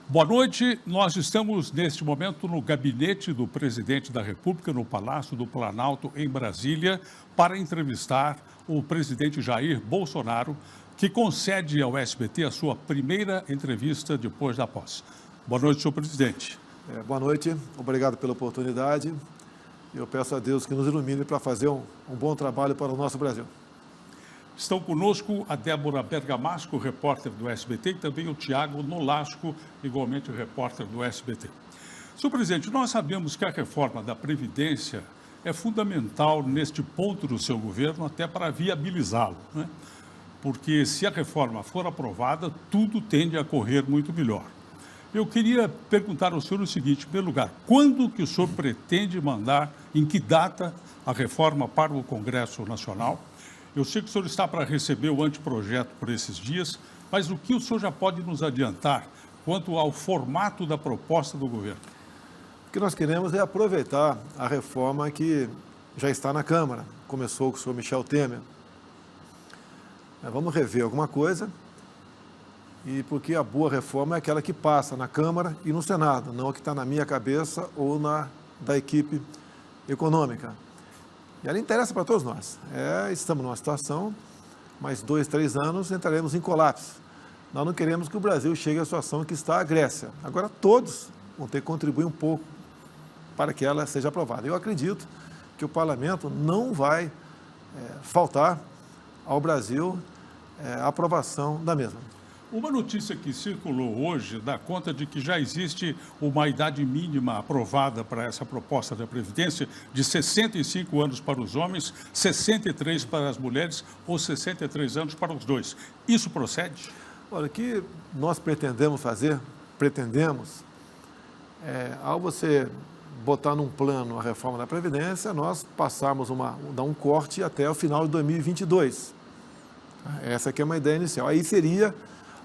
Boa noite. Nós estamos, neste momento, no gabinete do presidente da República, no Palácio do Planalto, em Brasília, para entrevistar o presidente Jair Bolsonaro, que concede ao SBT a sua primeira entrevista depois da posse. Boa noite, senhor presidente. Boa noite, obrigado pela oportunidade. Eu peço a Deus que nos ilumine para fazer um bom trabalho para o nosso Brasil. Estão conosco a Débora Bergamasco, repórter do SBT, e também o Tiago Nolasco, igualmente repórter do SBT. Senhor presidente, nós sabemos que a reforma da Previdência é fundamental neste ponto do seu governo, até para viabilizá-lo, né? Porque se a reforma for aprovada, tudo tende a correr muito melhor. Eu queria perguntar ao senhor o seguinte, em primeiro lugar, quando que o senhor pretende mandar, em que data, a reforma para o Congresso Nacional? Eu sei que o senhor está para receber o anteprojeto por esses dias, mas o que o senhor já pode nos adiantar quanto ao formato da proposta do governo? O que nós queremos é aproveitar a reforma que já está na Câmara, começou com o senhor Michel Temer. Vamos rever alguma coisa, e porque a boa reforma é aquela que passa na Câmara e no Senado, não a que está na minha cabeça ou da equipe econômica. E ela interessa para todos nós. Estamos numa situação, mais 2, 3 anos entraremos em colapso. Nós não queremos que o Brasil chegue à situação que está a Grécia. Agora todos vão ter que contribuir um pouco para que ela seja aprovada. Eu acredito que o Parlamento não vai faltar ao Brasil a aprovação da mesma. Uma notícia que circulou hoje dá conta de que já existe uma idade mínima aprovada para essa proposta da Previdência de 65 anos para os homens, 63 para as mulheres ou 63 anos para os dois. Isso procede? Olha, o que nós pretendemos fazer, ao você botar num plano a reforma da Previdência, nós passarmos dar um corte até o final de 2022. Essa aqui é uma ideia inicial. Aí seria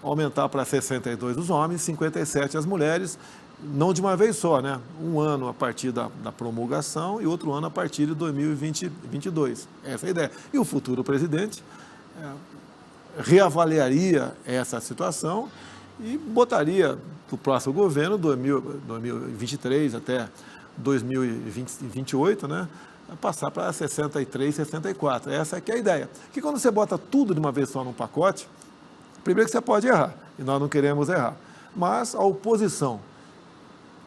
aumentar para 62 os homens, 57 as mulheres, não de uma vez só, né? Um ano a partir da promulgação e outro ano a partir de 2022. Essa é a ideia. E o futuro presidente reavaliaria essa situação e botaria para o próximo governo, 2023 até 2028, né? Passar para 63, 64. Essa é que é a ideia. Que quando você bota tudo de uma vez só num pacote, primeiro que você pode errar, e nós não queremos errar. Mas a oposição,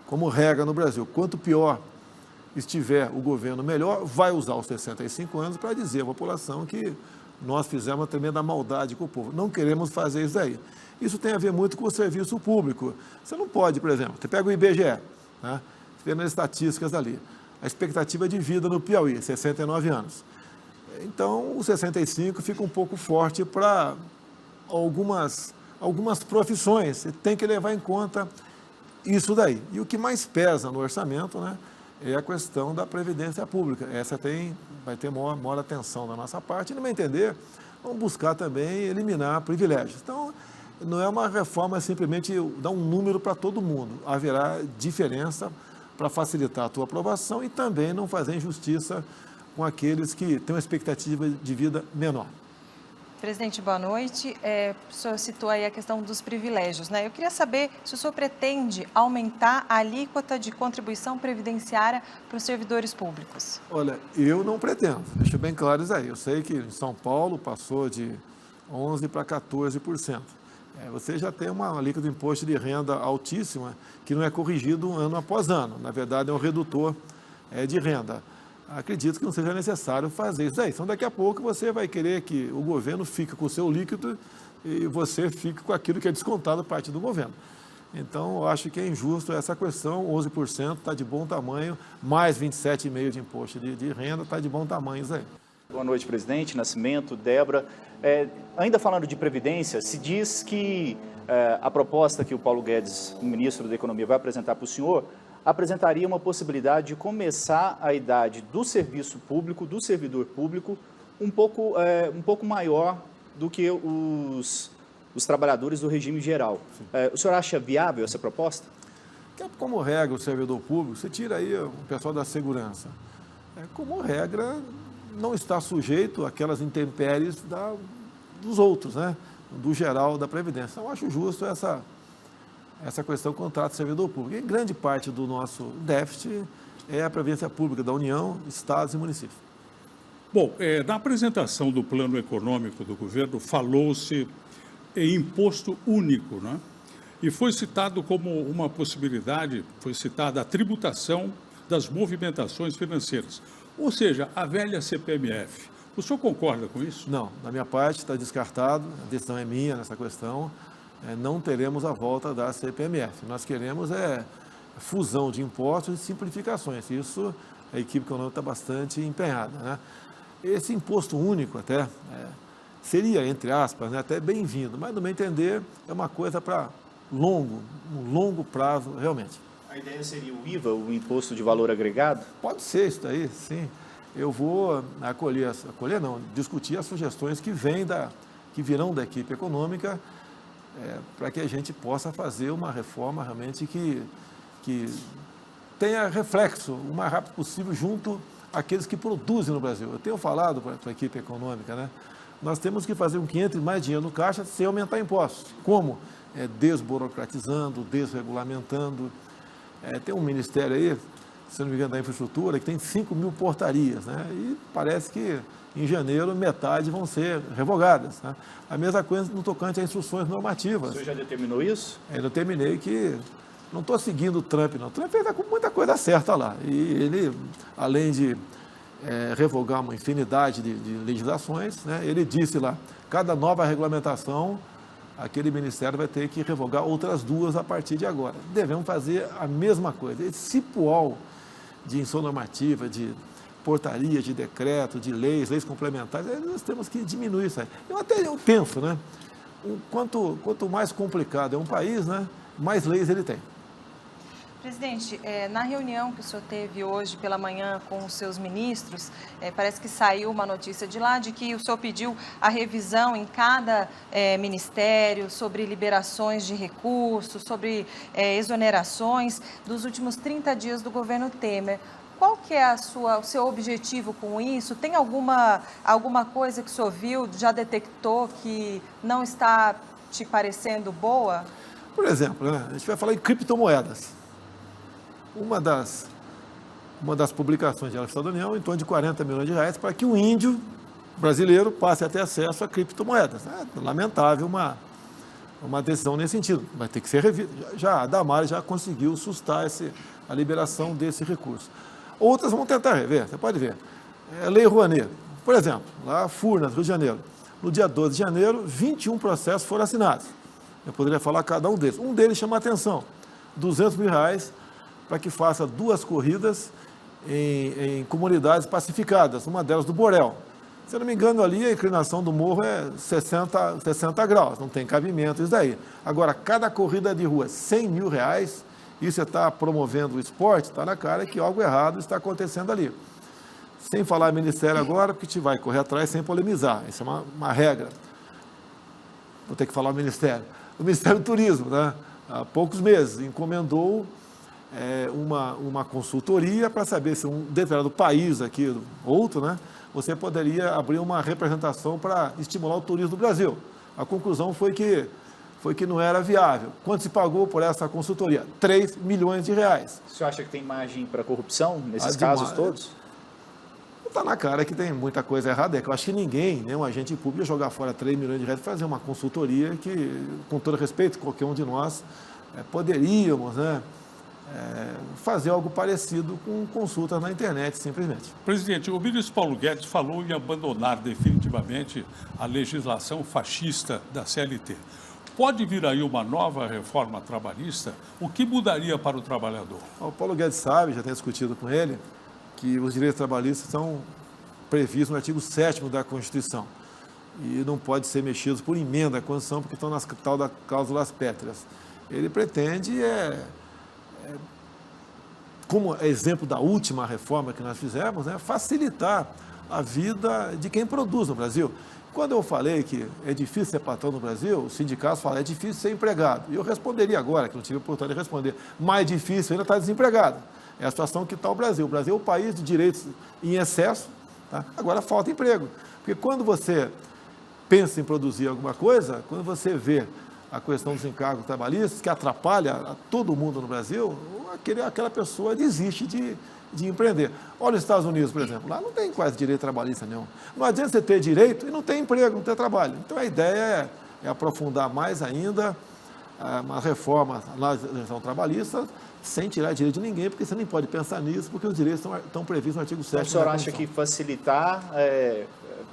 como regra no Brasil, quanto pior estiver o governo melhor, vai usar os 65 anos para dizer à população que nós fizemos uma tremenda maldade com o povo. Não queremos fazer isso daí. Isso tem a ver muito com o serviço público. Você não pode, por exemplo, você pega o IBGE, né? Você vê nas estatísticas ali, a expectativa de vida no Piauí, 69 anos. Então, o 65 fica um pouco forte para algumas profissões. Você tem que levar em conta isso daí. E o que mais pesa no orçamento, né, é a questão da Previdência Pública. Essa vai ter maior atenção da nossa parte. E, no meu entender, vamos buscar também eliminar privilégios. Então, não é uma reforma simplesmente dar um número para todo mundo. Haverá diferença para facilitar a tua aprovação e também não fazer injustiça com aqueles que têm uma expectativa de vida menor. Presidente, boa noite. O senhor citou aí a questão dos privilégios, né? Eu queria saber se o senhor pretende aumentar a alíquota de contribuição previdenciária para os servidores públicos. Olha, eu não pretendo, deixa bem claro isso aí. Eu sei que em São Paulo passou de 11% para 14%. Você já tem uma alíquota de imposto de renda altíssima que não é corrigido ano após ano. Na verdade, é um redutor de renda. Acredito que não seja necessário fazer isso aí. Então, daqui a pouco, você vai querer que o governo fique com o seu líquido e você fique com aquilo que é descontado parte do governo. Então, eu acho que é injusto essa questão. 11% está de bom tamanho, mais 27,5% de imposto de renda, está de bom tamanho isso aí. Boa noite, presidente. Nascimento, Débora. Ainda falando de Previdência, se diz que a proposta que o Paulo Guedes, o ministro da Economia, vai apresentar para o senhor, apresentaria uma possibilidade de começar a idade do serviço público, do servidor público, um pouco maior do que os trabalhadores do regime geral. O senhor acha viável essa proposta? Como regra, o servidor público, você tira aí o pessoal da segurança. Como regra, não está sujeito àquelas intempéries dos outros, né? Do geral da Previdência. Então, eu acho justo essa questão do contrato de servidor público. E grande parte do nosso déficit é a Previdência Pública da União, Estados e municípios. Bom, na apresentação do plano econômico do governo, falou-se em imposto único, né? E foi citado como uma possibilidade, foi citada a tributação das movimentações financeiras, ou seja, a velha CPMF. O senhor concorda com isso? Não, da minha parte está descartado, a decisão é minha nessa questão, não teremos a volta da CPMF. Nós queremos fusão de impostos e simplificações. Isso a equipe econômica está bastante empenhada, né? Esse imposto único até seria, entre aspas, né, até bem-vindo, mas no meu entender é uma coisa para um longo prazo realmente. A ideia seria o IVA, o Imposto de Valor Agregado? Pode ser isso daí, sim. Eu vou discutir as sugestões que virão da equipe econômica para que a gente possa fazer uma reforma realmente que tenha reflexo o mais rápido possível junto àqueles que produzem no Brasil. Eu tenho falado para a equipe econômica, né? Nós temos que fazer com que entre mais dinheiro no caixa sem aumentar impostos. Como? Desburocratizando, desregulamentando. Tem um ministério aí, se não me engano, da infraestrutura, que tem 5 mil portarias, né? E parece que em janeiro metade vão ser revogadas, né? A mesma coisa no tocante a instruções normativas. O senhor já determinou isso? Eu determinei que não estou seguindo o Trump, não. O Trump fez muita coisa certa lá. E ele, além de revogar uma infinidade de legislações, né, ele disse lá, cada nova regulamentação, aquele ministério vai ter que revogar outras 2 a partir de agora. Devemos fazer a mesma coisa. Esse cipual de instrução normativa, de portaria, de decreto, de leis complementares, nós temos que diminuir isso aí. Eu penso, né? Quanto mais complicado é um país, né, mais leis ele tem. Presidente, na reunião que o senhor teve hoje pela manhã com os seus ministros, parece que saiu uma notícia de lá de que o senhor pediu a revisão em cada ministério sobre liberações de recursos, sobre exonerações dos últimos 30 dias do governo Temer. Qual que é o seu objetivo com isso? Tem alguma coisa que o senhor viu, já detectou que não está te parecendo boa? Por exemplo, né, a gente vai falar em criptomoedas. Uma das publicações de Estado da União, em torno de 40 milhões de reais, para que o índio brasileiro passe a ter acesso a criptomoedas. É lamentável uma decisão nesse sentido. Vai ter que ser revista. A Damares já conseguiu sustar a liberação desse recurso. Outras vão tentar rever, você pode ver. Lei Rouanet, por exemplo, lá Furnas, Rio de Janeiro. No dia 12 de janeiro, 21 processos foram assinados. Eu poderia falar cada um deles. Um deles chama a atenção, R$200 mil para que faça 2 corridas em comunidades pacificadas, uma delas do Borel. Se eu não me engano, ali a inclinação do morro é 60 graus, não tem cabimento isso daí. Agora, cada corrida de rua, R$100 mil, e você está promovendo o esporte, está na cara que algo errado está acontecendo ali. Sem falar ministério agora, porque a gente vai correr atrás sem polemizar, isso é uma regra. Vou ter que falar o Ministério do Turismo, né? Há poucos meses, encomendou uma consultoria para saber se um determinado país aqui, outro, né, você poderia abrir uma representação para estimular o turismo do Brasil. A conclusão foi que não era viável. Quanto se pagou por essa consultoria? R$3 milhões. O senhor acha que tem margem para corrupção nesses casos todos? Está na cara que tem muita coisa errada. Eu acho que ninguém, um agente público, ia jogar fora R$3 milhões para fazer uma consultoria que, com todo respeito, qualquer um de nós poderíamos, né, fazer algo parecido com consultas na internet, simplesmente. Presidente, o ministro Paulo Guedes falou em abandonar definitivamente a legislação fascista da CLT. Pode vir aí uma nova reforma trabalhista? O que mudaria para o trabalhador? O Paulo Guedes sabe, já tem discutido com ele, que os direitos trabalhistas são previstos no artigo 7º da Constituição e não pode ser mexidos por emenda à Constituição porque estão nas tal das cláusulas pétreas. Ele pretende como exemplo da última reforma que nós fizemos, facilitar a vida de quem produz no Brasil. Quando eu falei que é difícil ser patrão no Brasil, os sindicatos falam é difícil ser empregado. E eu responderia agora, que não tive a oportunidade de responder, mais difícil ainda estar desempregado. É a situação que está o Brasil. O Brasil é um país de direitos em excesso, tá? Agora falta emprego. Porque quando você pensa em produzir alguma coisa, quando você vê a questão dos encargos trabalhistas, que atrapalha a todo mundo no Brasil, aquela pessoa desiste de empreender. Olha os Estados Unidos, por exemplo, lá não tem quase direito trabalhista nenhum. Não adianta você ter direito e não ter emprego, não ter trabalho. Então a ideia é aprofundar mais ainda uma reforma na legislação trabalhista, sem tirar direito de ninguém, porque você nem pode pensar nisso, porque os direitos estão previstos no artigo 7º. Então, o senhor acha que facilitar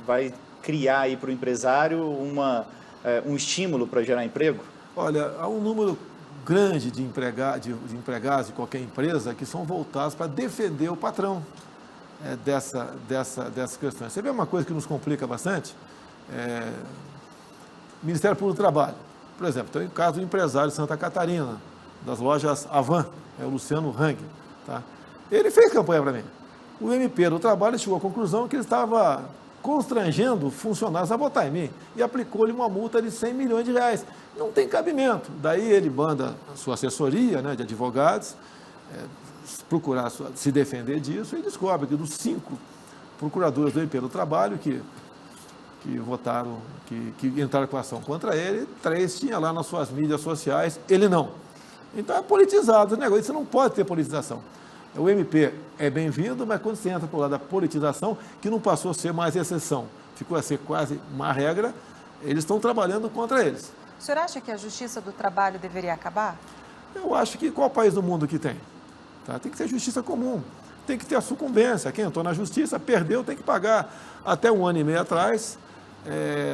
vai criar aí para o empresário um estímulo para gerar emprego? Olha, há um número grande de empregados de qualquer empresa que são voltados para defender o patrão dessas questões. Você vê uma coisa que nos complica bastante? Ministério Público do Trabalho. Por exemplo, tem o caso do empresário de Santa Catarina, das lojas Avan, o Luciano Hang. Tá? Ele fez campanha para mim. O MP do Trabalho chegou à conclusão que ele estava constrangendo funcionários a votar em mim e aplicou-lhe uma multa de 100 milhões de reais. Não tem cabimento. Daí ele manda a sua assessoria, né, de advogados procurar se defender disso e descobre que dos 5 procuradores do MP do Trabalho que votaram, que entraram com ação contra ele, 3 tinha lá nas suas mídias sociais, ele não. Então é politizado o negócio, você não pode ter politização. O MP é bem-vindo, mas quando você entra para o lado da politização, que não passou a ser mais exceção, ficou a ser quase uma regra, eles estão trabalhando contra eles. O senhor acha que a Justiça do Trabalho deveria acabar? Eu acho que qual país do mundo que tem? Tá? Tem que ter justiça comum, tem que ter a sucumbência. Quem entrou na justiça, perdeu, tem que pagar. Até 1 ano e meio atrás,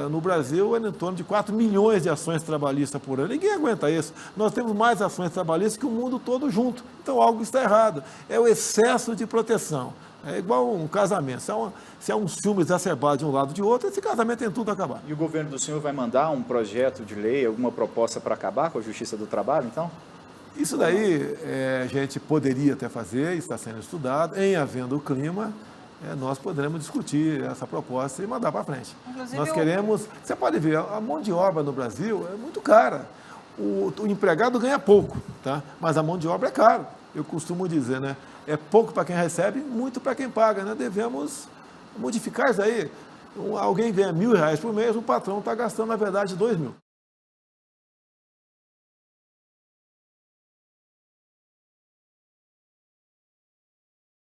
no Brasil, era em torno de 4 milhões de ações trabalhistas por ano. Ninguém aguenta isso. Nós temos mais ações trabalhistas que o mundo todo junto. Então, algo está errado. É o excesso de proteção. É igual um casamento. Se há um ciúme exacerbado de um lado ou de outro, esse casamento tem tudo a acabar. E o governo do senhor vai mandar um projeto de lei, alguma proposta para acabar com a Justiça do Trabalho, então? Isso daí a gente poderia até fazer, está sendo estudado. Em havendo o clima, nós poderemos discutir essa proposta e mandar para frente. Inclusive, nós queremos... Você pode ver, a mão de obra no Brasil é muito cara. O empregado ganha pouco, tá? Mas a mão de obra é cara. Eu costumo dizer, né? É pouco para quem recebe, muito para quem paga, né? Devemos modificar isso aí. Alguém ganha R$1.000 por mês, o patrão está gastando, na verdade, 2.000.